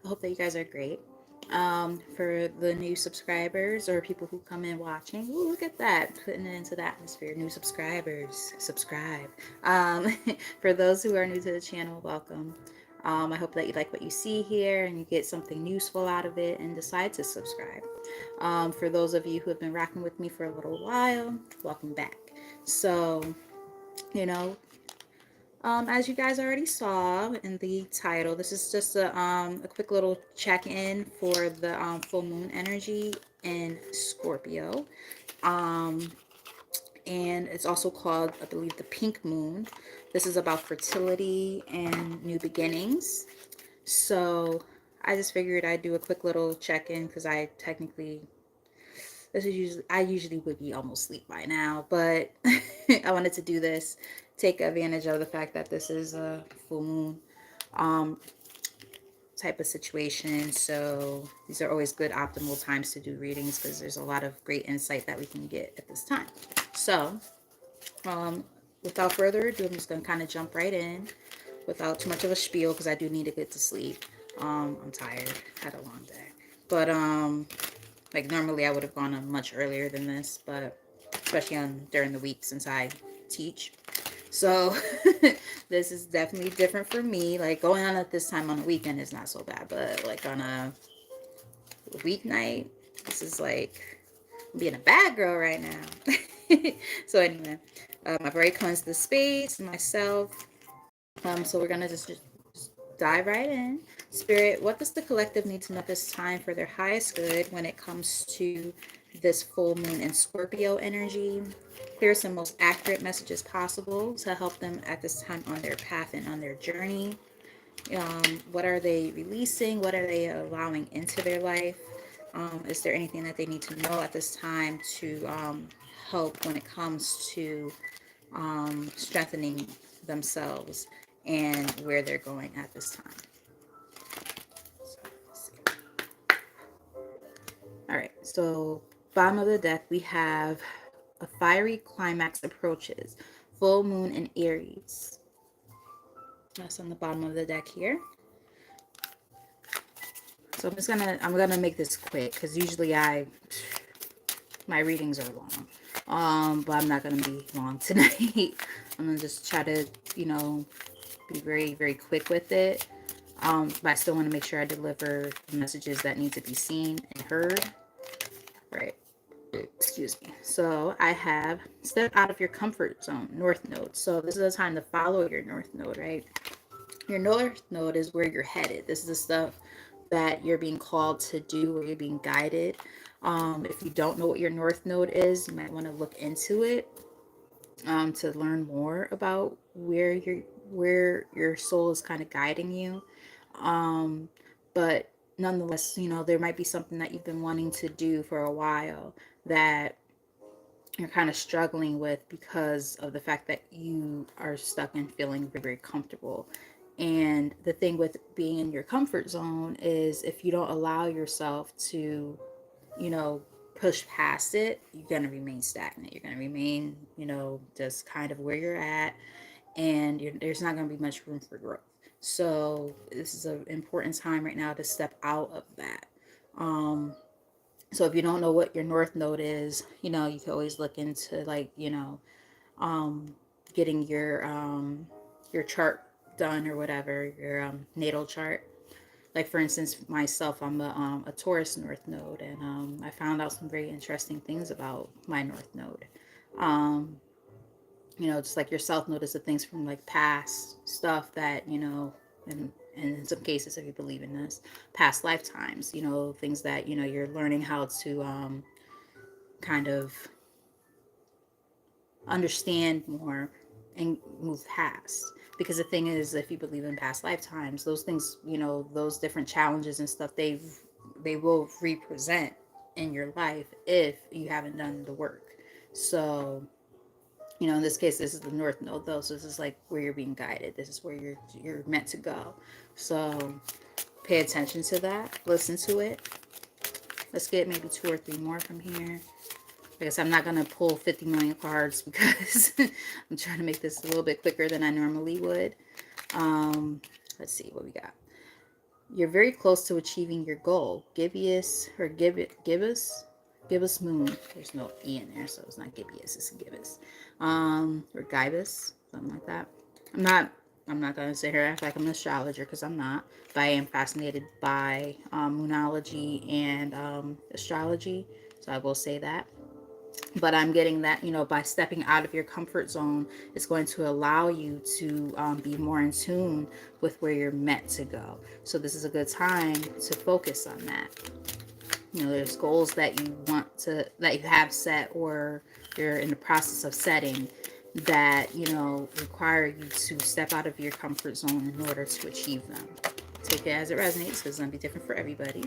I hope that you guys are great. For the new subscribers or people who come in watching, ooh, look at that, putting it into the atmosphere. New subscribers, subscribe. For those who are new to the channel, welcome. I hope that you like what you see here and you get something useful out of it and decide to subscribe. For those of you who have been rocking with me for a little while, welcome back. So, you know, as you guys already saw in the title, this is just a quick little check-in for the full moon energy in Scorpio. Um, and it's also called, I believe, the pink moon. This is about fertility and new beginnings. So I just figured I'd do a quick little check-in because I usually would be almost asleep by now, but I wanted to do this, take advantage of the fact that this is a full moon um, type of situation. So these are always good optimal times to do readings because there's a lot of great insight that we can get at this time. So um, without further ado, I'm just going to kind of jump right in without too much of a spiel because I do need to get to sleep. I'm tired, had a long day. But like normally I would have gone on much earlier than this, but especially on during the week since I teach. So this is definitely different for me. Like going on at this time on the weekend is not so bad, but like on a weeknight, this is like being a bad girl right now. So anyway, I've already cleansed the space myself. So we're gonna just dive right in. Spirit, what does the collective need to know this time for their highest good when it comes to this full moon in Scorpio energy? Clear some most accurate messages possible to help them at this time on their path and on their journey. What are they releasing? What are they allowing into their life? Is there anything that they need to know at this time to help when it comes to strengthening themselves and where they're going at this time? All right, so bottom of the deck, we have a fiery climax approaches, full moon in Aries. That's on the bottom of the deck here. So I'm gonna make this quick because usually my readings are long. But I'm not gonna be long tonight. I'm gonna just try to, be very, very quick with it. But I still want to make sure I deliver the messages that need to be seen and heard. Right. Excuse me. So I have step out of your comfort zone, North Node. So this is a time to follow your North Node, right? Your North Node is where you're headed. This is the stuff that you're being called to do, where you're being guided. If you don't know what your North Node is, you might want to look into it to learn more about where your soul is kind of guiding you. But nonetheless, there might be something that you've been wanting to do for a while that you're kind of struggling with because of the fact that you are stuck and feeling very, very comfortable. And the thing with being in your comfort zone is if you don't allow yourself to, you know, push past it, you're going to remain stagnant. You're going to remain, just kind of where you're at, and there's not going to be much room for growth. So this is an important time right now to step out of that. So if you don't know what your north node is, you can always look into like, getting your chart done or whatever, your natal chart. Like for instance, myself, I'm a Taurus north node, and I found out some very interesting things about my north node. Um, just like your south node is the things from like past stuff that and in some cases, if you believe in this, past lifetimes, things that you're learning how to kind of understand more and move past. Because the thing is, if you believe in past lifetimes, those things, those different challenges and stuff, they will represent in your life if you haven't done the work. So in this case, this is the north node though, so this is like where you're being guided. This is where you're meant to go. So pay attention to that, listen to it. Let's get maybe 2 or 3 more from here. I guess I'm not going to pull 50 million cards because I'm trying to make this a little bit quicker than I normally would. Let's see what we got. You're very close to achieving your goal. Gibeus or Gibbous moon. There's no E in there, so it's not Gibeus, it's Gibbous. Or Gibus, something like that. I'm not I'm not gonna sit here and act like I'm an astrologer because I'm not. But I am fascinated by moonology and astrology. So I will say that. But I'm getting that, by stepping out of your comfort zone, it's going to allow you to be more in tune with where you're meant to go. So this is a good time to focus on that. There's goals that that you have set, or you're in the process of setting, that require you to step out of your comfort zone in order to achieve them. Take it as it resonates, because it's going to be different for everybody.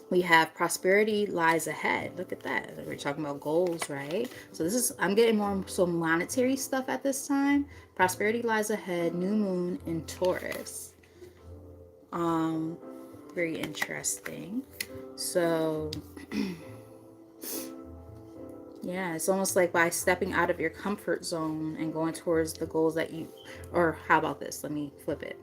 We have prosperity lies ahead. Look at that. We're talking about goals, right? So I'm getting more so monetary stuff at this time. Prosperity lies ahead. New moon in Taurus. Very interesting. So yeah, it's almost like by stepping out of your comfort zone and going towards the goals that or how about this? Let me flip it.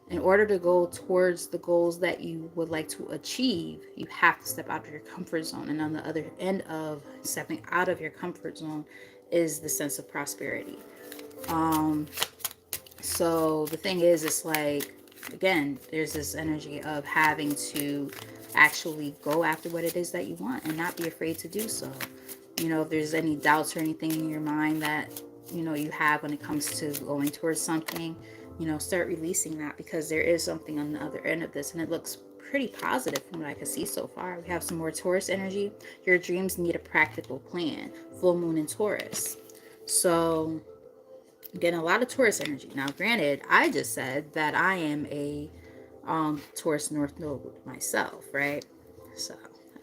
In order to go towards the goals that you would like to achieve, you have to step out of your comfort zone. And on the other end of stepping out of your comfort zone is the sense of prosperity. So the thing is, it's like, again, there's this energy of having to actually go after what it is that you want and not be afraid to do so. If there's any doubts or anything in your mind that, you have when it comes to going towards something, start releasing that, because there is something on the other end of this, and it looks pretty positive from what I can see so far. We have some more Taurus energy. Your dreams need a practical plan. Full moon in Taurus. So getting a lot of Taurus energy. Now, granted, I just said that I am a Taurus North Node myself, right? So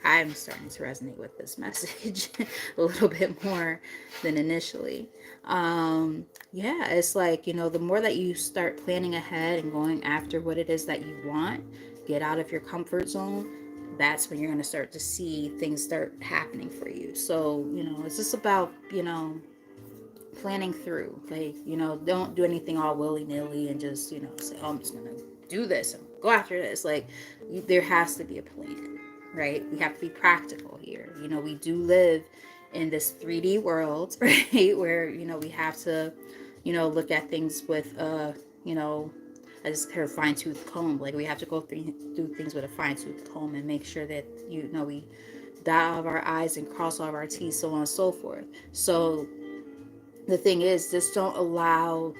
I'm starting to resonate with this message a little bit more than initially. Yeah, it's like, the more that you start planning ahead and going after what it is that you want, get out of your comfort zone, that's when you're going to start to see things start happening for you. So, it's just about, planning through. Like, don't do anything all willy-nilly and just, say, oh, I'm just going to do this and go after this. Like, there has to be a plan, right? We have to be practical here. We do live in this 3D world, right? Where, we have to, look at things with, I just heard fine-tooth comb. Like, we have to go through things with a fine-tooth comb and make sure that, we dot all of our I's and cross all of our T's, so on and so forth. So the thing is, just don't allow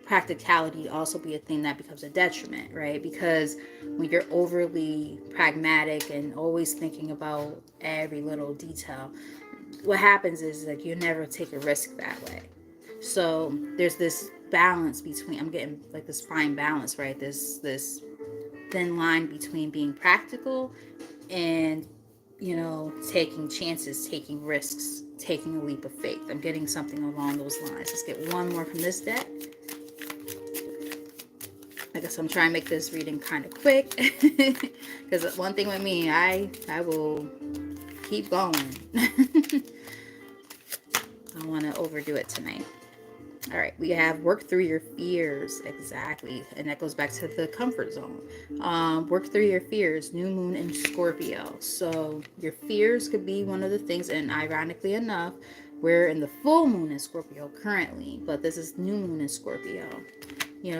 practicality to also be a thing that becomes a detriment, right? Because when you're overly pragmatic and always thinking about every little detail, what happens is, like, you never take a risk that way. So there's this balance between, I'm getting like this fine balance, right? This thin line between being practical and, taking chances, taking risks, taking a leap of faith. I'm getting something along those lines. Let's get one more from this deck. I guess I'm trying to make this reading kind of quick, because one thing with me, I will keep going. I don't want to overdo it tonight. All right, we have work through your fears. Exactly. And that goes back to the comfort zone. Work through your fears. New moon in Scorpio. So your fears could be one of the things. And ironically enough, we're in the full moon in Scorpio currently. But this is new moon in Scorpio.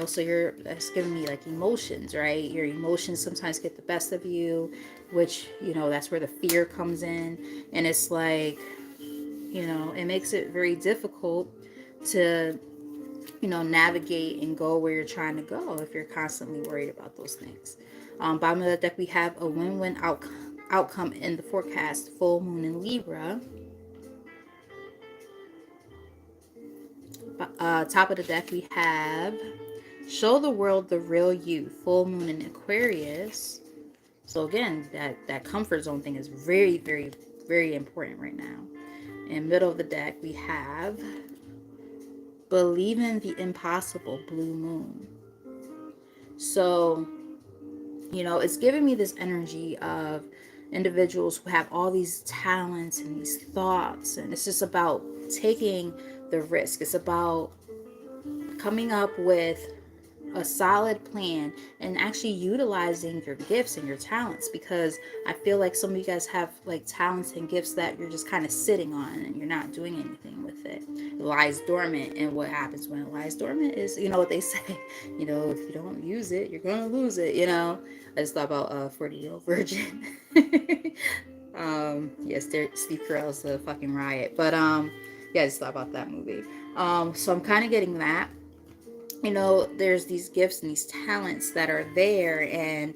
So that's giving me like emotions, right? Your emotions sometimes get the best of you, which, that's where the fear comes in. And it's like, it makes it very difficult to, navigate and go where you're trying to go if you're constantly worried about those things. Bottom of the deck, we have a win-win outcome in the forecast. Full moon in Libra. Top of the deck, we have show the world the real you. Full moon in Aquarius. So again, that comfort zone thing is very, very, very important right now. In middle of the deck, we have believe in the impossible. Blue moon. So, it's giving me this energy of individuals who have all these talents and these thoughts, and it's just about taking the risk. It's about coming up with a solid plan and actually utilizing your gifts and your talents, because I feel like some of you guys have like talents and gifts that you're just kind of sitting on and you're not doing anything with it. It lies dormant, and what happens when it lies dormant is, you know what they say, if you don't use it, you're gonna lose it. I just thought about 40-Year-Old Virgin. Yes, Steve Carell's the fucking riot, but yeah, I just thought about that movie. So I'm kind of getting that. There's these gifts and these talents that are there, and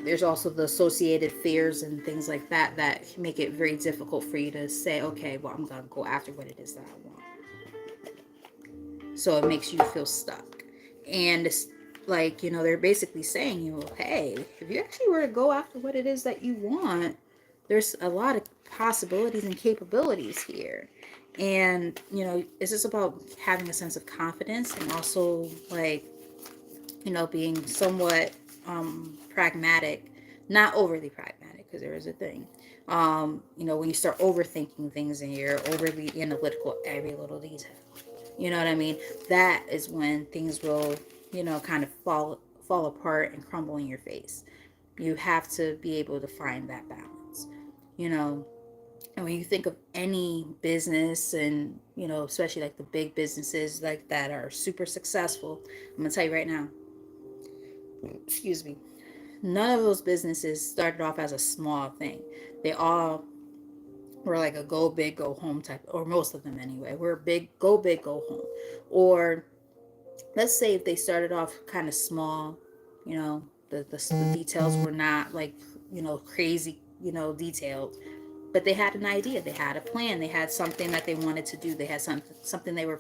there's also the associated fears and things like that that make it very difficult for you to say, okay, well, I'm gonna go after what it is that I want. So it makes you feel stuck. And it's like, they're basically saying, hey, if you actually were to go after what it is that you want, there's a lot of possibilities and capabilities here. And, it's just about having a sense of confidence, and also like, being somewhat pragmatic, not overly pragmatic, because there is a thing. When you start overthinking things and you're overly analytical every little detail, you know what I mean? That is when things will, kind of fall apart and crumble in your face. You have to be able to find that balance, you know. And when you think of any business, and especially like the big businesses like that are super successful, I'm gonna tell you right now, excuse me, none of those businesses started off as a small thing. They all were like a go big, go home type, or most of them anyway. We're big, go home. Or let's say if they started off kind of small, the details were not like, crazy, detailed, but they had an idea, they had a plan, they had something that they wanted to do, they had something they were,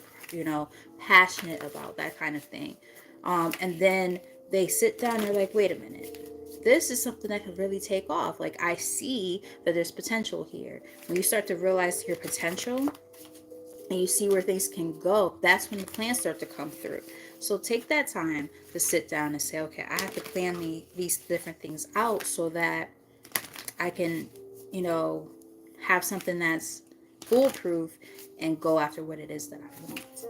passionate about, that kind of thing. And then they sit down and they're like, wait a minute, this is something that could really take off. Like, I see that there's potential here. When you start to realize your potential and you see where things can go, that's when the plans start to come through. So take that time to sit down and say, okay, I have to plan these different things out so that I can, you know, have something that's foolproof and go after what it is that I want.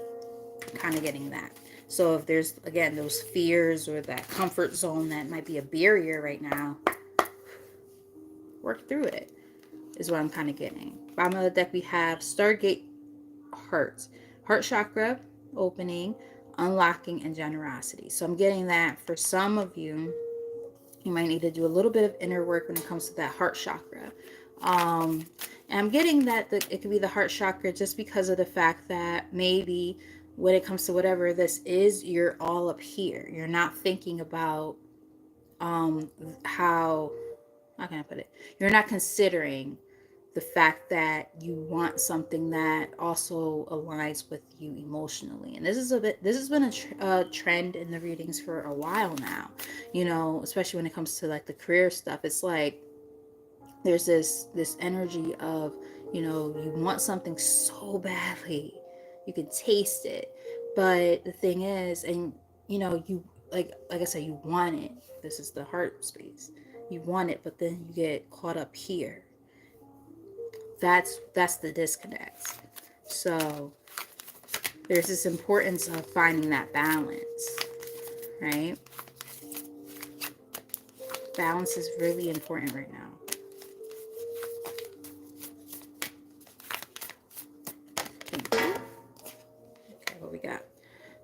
Kind of getting that. So if there's, again, those fears or that comfort zone that might be a barrier right now, work through it, is what I'm kind of getting. Bottom of the deck, we have Stargate heart chakra opening, unlocking, and generosity. So I'm getting that for some of you. You might need to do a little bit of inner work when it comes to that heart chakra. And I'm getting that it could be the heart chakra just because of the fact that maybe when it comes to whatever this is, you're all up here. You're not thinking about how can I put it? You're not considering the fact that you want something that also aligns with you emotionally. And this has been a trend in the readings for a while now, especially when it comes to like the career stuff. It's like there's this energy of, you want something so badly, you can taste it, but the thing is, and you, like I said, you want it. This is the heart space. You want it, but then you get caught up here. That's the disconnect. So there's this importance of finding that balance, right? Balance is really important right now. Okay, what we got?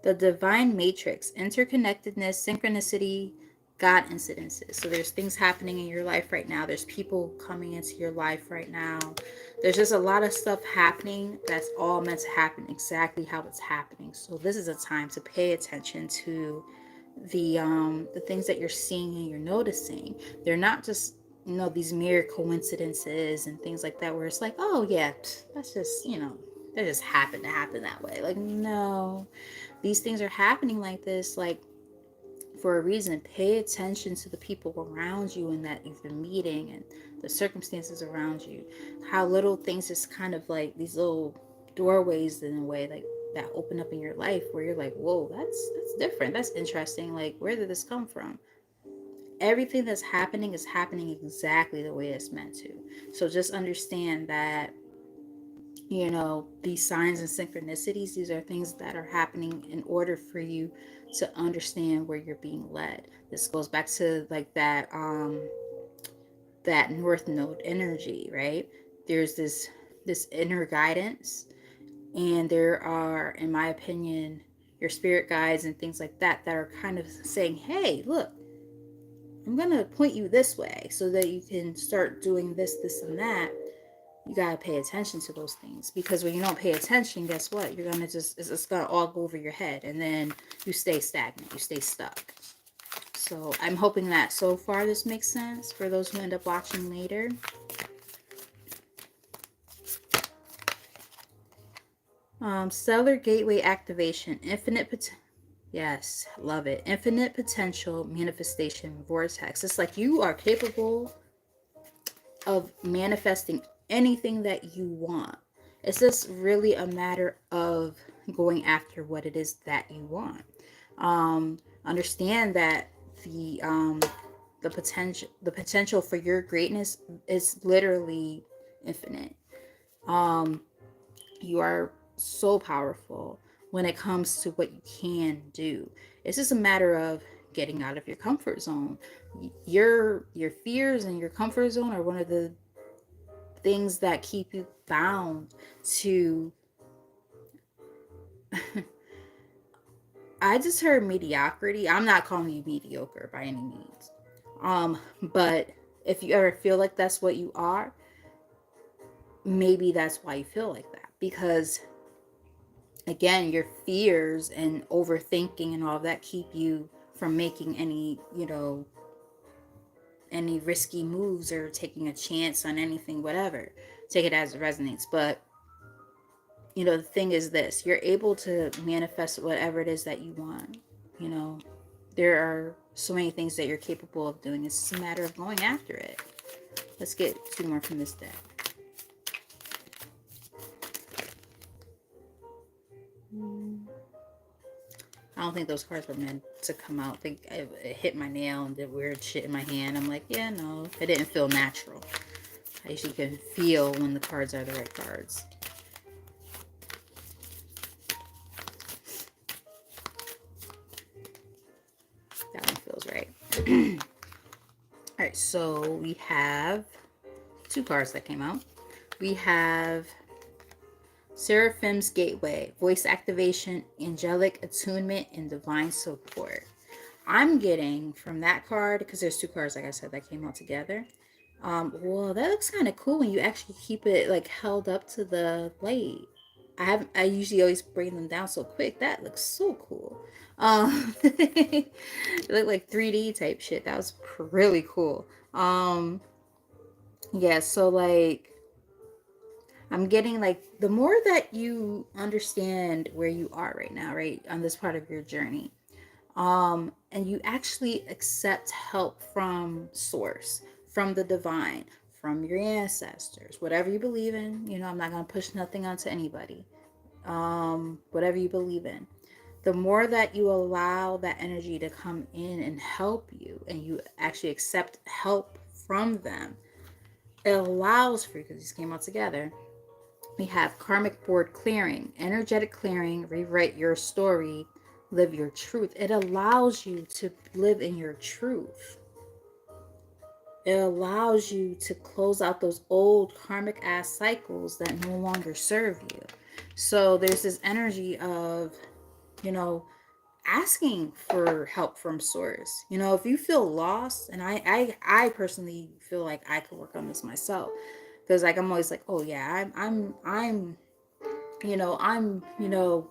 The divine matrix, interconnectedness, synchronicity, God incidences. So there's things happening in your life right now. There's people coming into your life right now. There's just a lot of stuff happening that's all meant to happen exactly how it's happening. So this is a time to pay attention to the things that you're seeing and you're noticing. They're not just, these mere coincidences and things like that where it's like, oh yeah, that's just, that just happened to happen that way. Like, no, these things are happening like this, like, for a reason. Pay attention to the people around you and that you've been meeting, and the circumstances around you. How little things just kind of like these little doorways in a way, like, that open up in your life where you're like, whoa, that's different, that's interesting, like, where did this come from? Everything that's happening is happening exactly the way it's meant to. So just understand that You know, these signs and synchronicities, these are things that are happening in order for you to understand where you're being led. This goes back to like that north node energy, right? There's this inner guidance, and there are, in my opinion, your spirit guides and things like that that are kind of saying, hey, look, I'm going to point you this way so that you can start doing this and that. You got to pay attention to those things, because when you don't pay attention, guess what? You're going to just, it's going to all go over your head, and then you stay stagnant, you stay stuck. So I'm hoping that so far this makes sense for those who end up watching later. Stellar gateway activation, infinite potential. Yes, love it. Infinite potential manifestation vortex. It's like you are capable of manifesting anything that you want. It's just really a matter of going after what it is that you want. Understand that the potential for your greatness is literally infinite. You are so powerful when it comes to what you can do. It's just a matter of getting out of your comfort zone. Your fears and your comfort zone are one of the things that keep you bound to I just heard mediocrity. I'm not calling you mediocre by any means. But if you ever feel like that's what you are, maybe that's why you feel like that. Because again, your fears and overthinking and all of that keep you from making any, any risky moves or taking a chance on anything, whatever. Take it as it resonates. But the thing is this, you're able to manifest whatever it is that you want. you know there are so many things that you're capable of doing. It's just a matter of going after it. Let's get two more from this deck. I don't think those cards were meant to come out. I think it hit my nail and did weird shit in my hand. I'm like, yeah, no, it didn't feel natural. I usually can feel when the cards are the right cards. That one feels right. All right, so we have two cards that came out. We have Seraphim's Gateway, voice activation, angelic attunement, and divine support. I'm getting from that card, because there's two cards, like I said, that came out together. Well, that looks kind of cool when you actually keep it like held up to the light. I usually always bring them down so quick. That looks so cool. It looked like 3D type shit. That was really cool. Yeah, so like I'm getting like the more that you understand where you are right now, right, on this part of your journey, and you actually accept help from source, from the divine, from your ancestors, whatever you believe in. I'm not going to push nothing onto anybody. Whatever you believe in, the more that you allow that energy to come in and help you, and you actually accept help from them, it allows for you, because these came out together. We have karmic board clearing, energetic clearing, rewrite your story, live your truth. It allows you to live in your truth. It allows you to close out those old karmic ass cycles that no longer serve you. So there's this energy of, you know, asking for help from source. If you feel lost, and I personally feel like I could work on this myself, because like I'm always like, oh yeah, I'm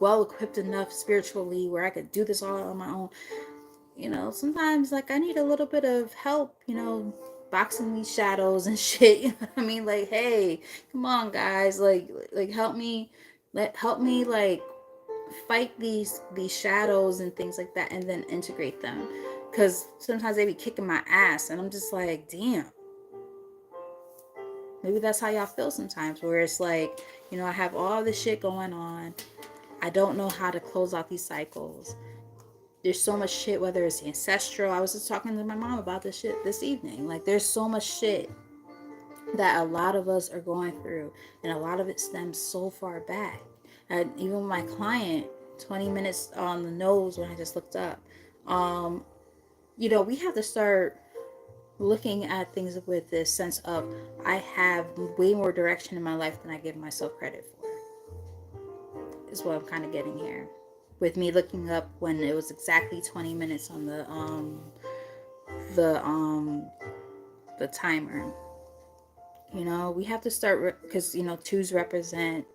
well equipped enough spiritually where I could do this all on my own. Sometimes like I need a little bit of help, boxing these shadows and shit. You know what I mean? Like, hey, come on guys, like help me like fight these shadows and things like that, and then integrate them, because sometimes they be kicking my ass and I'm just like, damn. Maybe that's how y'all feel sometimes, where it's like, I have all this shit going on. I don't know how to close out these cycles. There's so much shit, whether it's ancestral. I was just talking to my mom about this shit this evening. Like, there's so much shit that a lot of us are going through, and a lot of it stems so far back. And even my client, 20 minutes on the nose when I just looked up. Um, we have to start looking at things with this sense of I have way more direction in my life than I give myself credit for. Is what I'm kind of getting here. With me looking up when it was exactly 20 minutes on the um the timer. We have to start because twos represent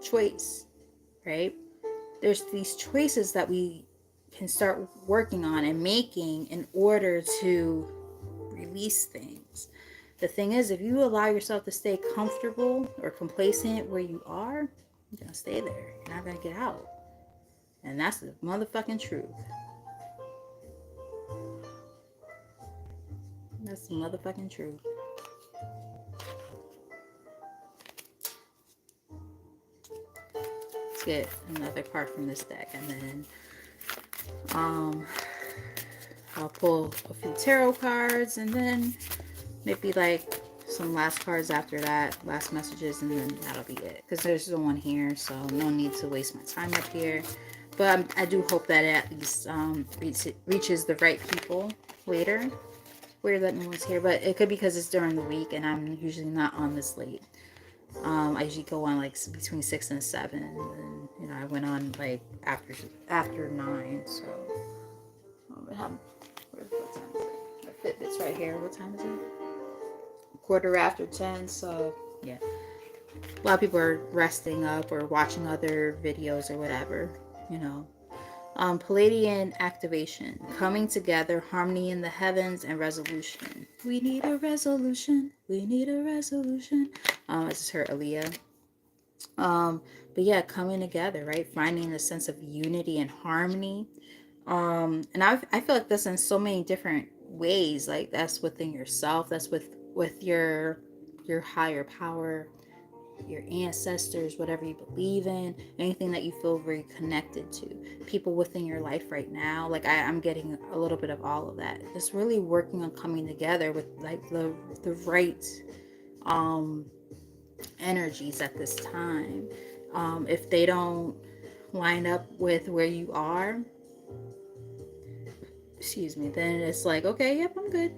choice, right? There's these choices that we can start working on and making in order to release things. The thing is, if you allow yourself to stay comfortable or complacent where you are, you're gonna stay there. You're not gonna get out. And that's the motherfucking truth. That's the motherfucking truth. Let's get another card from this deck, and then I'll pull a few tarot cards, and then maybe like some last cards after that, last messages, and then that'll be it. Because there's no one here, so no need to waste my time up here. But I do hope that it at least reaches the right people later. Weird that no one's here, but it could be because it's during the week, and I'm usually not on this late. I usually go on like between 6 and 7, and I went on like after 9. So what time is it? My Fitbit's right here. What time is it? Quarter after 10. So yeah, a lot of people are resting up or watching other videos or whatever. You know. Palladian activation, coming together, harmony in the heavens, and resolution. We need a resolution. We need a resolution. I just heard Aaliyah. But yeah, coming together, right? Finding a sense of unity and harmony. And I feel like that's in so many different ways. Like that's within yourself. That's with your higher power, your ancestors, whatever you believe in, anything that you feel very connected to, people within your life right now. Like I'm getting a little bit of all of that. It's really working on coming together with like the right energies at this time. If they don't line up with where you are, excuse me, then it's like, okay, yep, I'm good.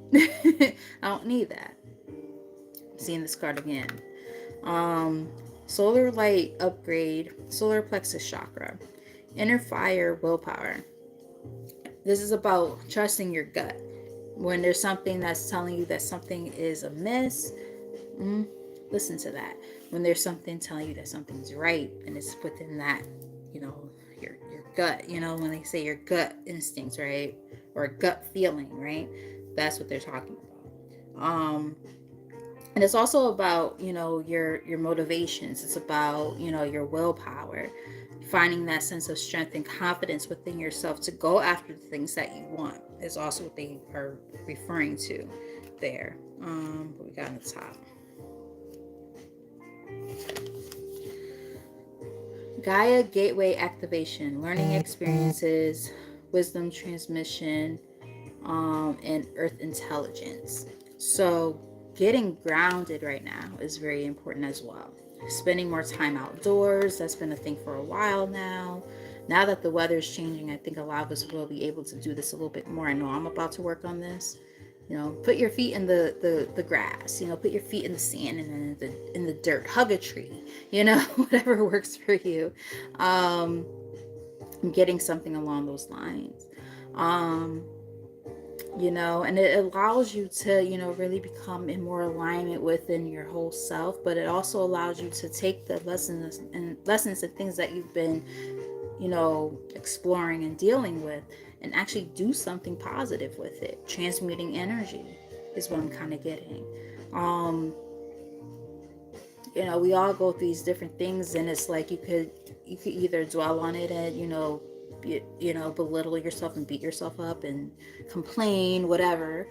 I don't need that. Seeing this card again. Um, Solar light upgrade, solar plexus chakra, inner fire, willpower. This is about trusting your gut. When there's something that's telling you that something is amiss, listen to that. When there's something telling you that something's right, and it's within that, your gut. When they say your gut instincts, right, or gut feeling, right, that's what they're talking about. And it's also about your motivations. It's about your willpower, finding that sense of strength and confidence within yourself to go after the things that you want is also what they are referring to there. What we got on the top. Gaia gateway activation, learning experiences, wisdom transmission, and earth intelligence. So getting grounded right now is very important as well. Spending more time outdoors, that's been a thing for a while now. Now that the weather's changing, I think a lot of us will be able to do this a little bit more. I know I'm about to work on this. Put your feet in the grass, put your feet in the sand and in the dirt, hug a tree, whatever works for you. Getting something along those lines. And it allows you to really become in more alignment within your whole self, but it also allows you to take the lessons and things that you've been exploring and dealing with, and actually do something positive with it. Transmuting energy is what I'm kind of getting. We all go through these different things, and it's like you could either dwell on it and belittle yourself and beat yourself up and complain, whatever.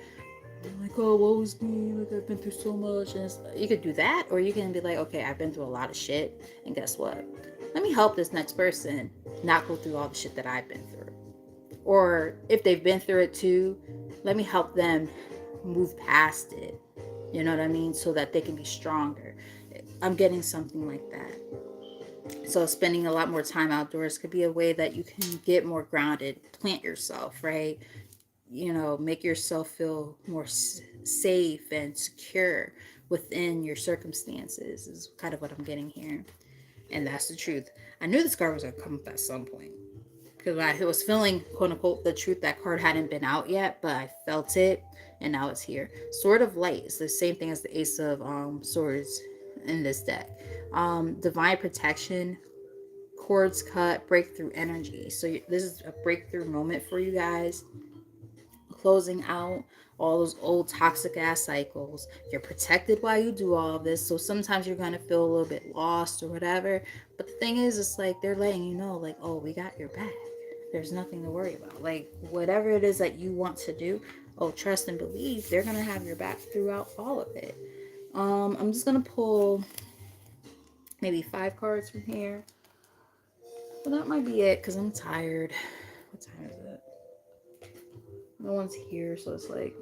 Like, oh, woe is me, like I've been through so much. And you could do that, or you can be like, okay, I've been through a lot of shit, and guess what? Let me help this next person not go through all the shit that I've been through. Or if they've been through it too, let me help them move past it. You know what I mean? So that they can be stronger. I'm getting something like that. So spending a lot more time outdoors could be a way that you can get more grounded, plant yourself, right? You know, make yourself feel more safe and secure within your circumstances is kind of what I'm getting here. And that's the truth. I knew this card was going to come up at some point because I was feeling, quote unquote, the truth. That card hadn't been out yet, but I felt it, and now it's here. Sword of Light is the same thing as the Ace of Swords in this deck. Divine protection, cords cut, breakthrough energy. So this is a breakthrough moment for you guys, closing out all those old toxic ass cycles. You're protected while you do all of this. So sometimes you're going to feel a little bit lost or whatever. But the thing is, it's like they're letting you know, like, oh, we got your back. There's nothing to worry about. Like, whatever it is that you want to do, oh, trust and believe, they're going to have your back throughout all of it. I'm just going to pull maybe 5 cards from here. But that might be it because I'm tired. What time is it? No one's here, so it's like,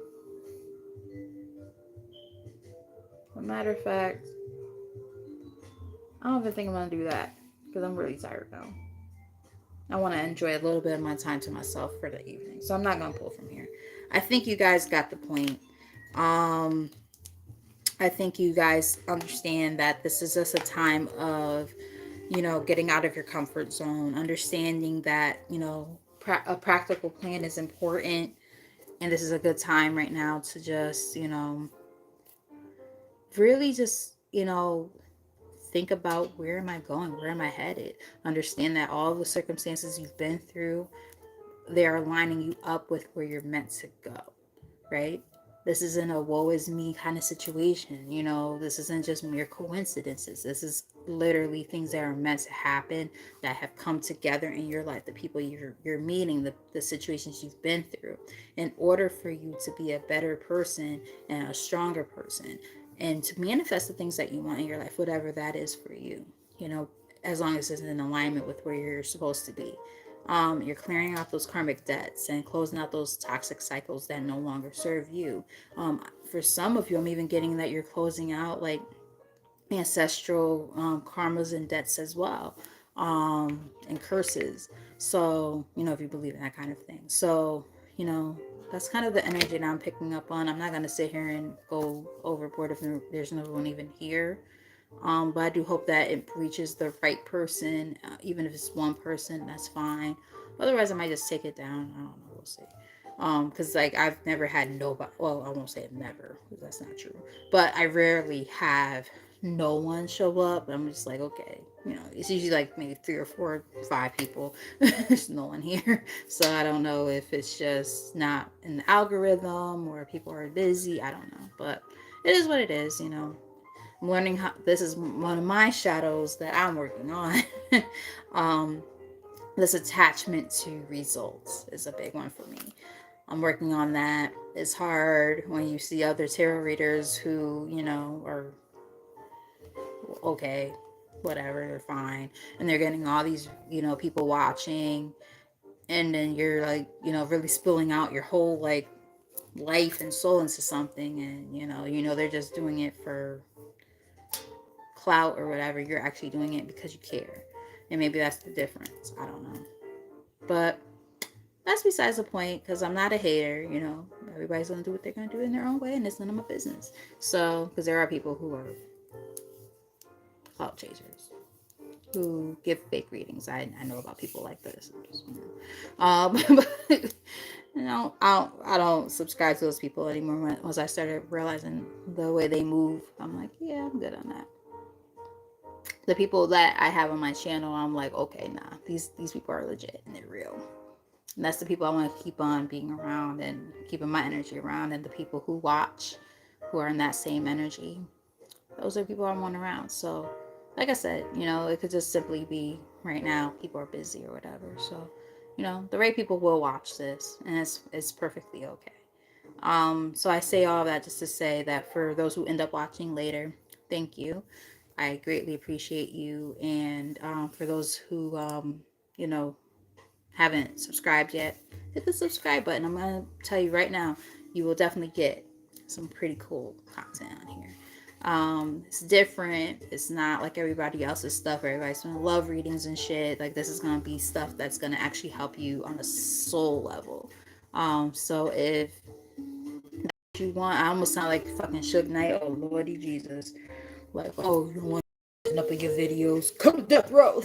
a matter of fact, I don't even think I'm gonna do that because I'm really tired now. I want to enjoy a little bit of my time to myself for the evening, so I'm not gonna pull from here. I think you guys got the point. Um, I think you guys understand that this is just a time of, you know, getting out of your comfort zone, understanding that, you know, a practical plan is important, and this is a good time right now to just, you know, really just, you know, think about, where am I going? Where am I headed? Understand that all the circumstances you've been through, they are lining you up with where you're meant to go, right? This isn't a woe is me kind of situation. You know, this isn't just mere coincidences. This is literally things that are meant to happen, that have come together in your life, the people you're meeting, the situations you've been through, in order for you to be a better person and a stronger person, and to manifest the things that you want in your life, whatever that is for you. You know, as long as it's in alignment with where you're supposed to be. You're clearing out those karmic debts and closing out those toxic cycles that no longer serve you. For some of you, I'm even getting that you're closing out like ancestral karmas and debts as well, and curses. So, you know, if you believe in that kind of thing. So, you know, that's kind of the energy that I'm picking up on. I'm not going to sit here and go overboard if there's no one even here. But I do hope that it reaches the right person. Even if it's one person, that's fine. Otherwise, I might just take it down. I don't know. We'll see. Because like I've never had nobody. Well, I won't say never, because that's not true. But I rarely have no one show up. I'm just like, okay, you know, it's usually like maybe 3 or 4, 5 people. There's no one here, so I don't know if it's just not in the algorithm or people are busy. I don't know, but it is what it is. You know, I'm learning how. This is one of my shadows that I'm working on. um, this attachment to results is a big one for me. I'm working on that. It's hard when you see other tarot readers who, you know, are okay, whatever, they're fine. And they're getting all these, you know, people watching. And then you're like, you know, really spilling out your whole like life and soul into something. And, you know, they're just doing it for clout or whatever. You're actually doing it because you care. And maybe that's the difference. I don't know. But that's besides the point, because I'm not a hater. You know, everybody's going to do what they're going to do in their own way, and it's none of my business. So, because there are people who are clout chasers who give fake readings. I know about people like this. But you know, I don't subscribe to those people anymore. Once I started realizing the way they move, I'm like, yeah, I'm good on that. The people that I have on my channel, I'm like, okay, nah, these people are legit and they're real. And that's the people I want to keep on being around and keeping my energy around. And the people who watch, who are in that same energy, those are people I want around. So, like I said, you know, it could just simply be right now people are busy or whatever. So, you know, the right people will watch this, and it's perfectly okay. So I say all of that just to say that for those who end up watching later, thank you. I greatly appreciate you. And for those who, you know, haven't subscribed yet, hit the subscribe button. I'm going to tell you right now, you will definitely get some pretty cool content on here. It's different. It's not like everybody else's stuff. Everybody's doing love readings and shit. Like, this is gonna be stuff that's gonna actually help you on a soul level. So if you want, I almost sound like fucking Suge Knight. Oh Lordy Jesus! Like, oh, you want up in your videos? Come to death row.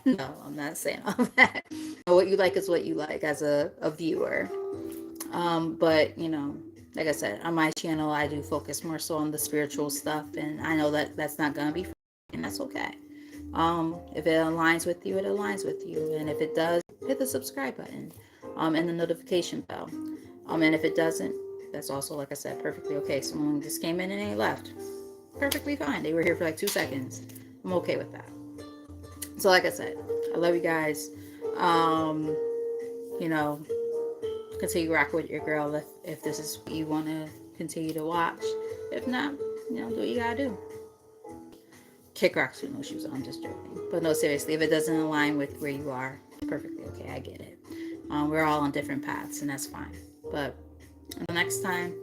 No, I'm not saying all that. What you like is what you like as a viewer. But you know, like I said, on my channel, I do focus more so on the spiritual stuff, and I know that that's not gonna be, and that's okay. If it aligns with you, it aligns with you, and if it does, hit the subscribe button, and the notification bell. And if it doesn't, that's also, like I said, perfectly okay. Someone just came in and they left, perfectly fine. They were here for like 2 seconds. I'm okay with that. So, like I said, I love you guys. You know, continue to rock with your girl if this is what you want to continue to watch. If not, you know, do what you gotta do. Kick rocks with no shoes on. I'm just joking. But no, seriously, if it doesn't align with where you are, perfectly okay. I get it. We're all on different paths, and that's fine. But until next time,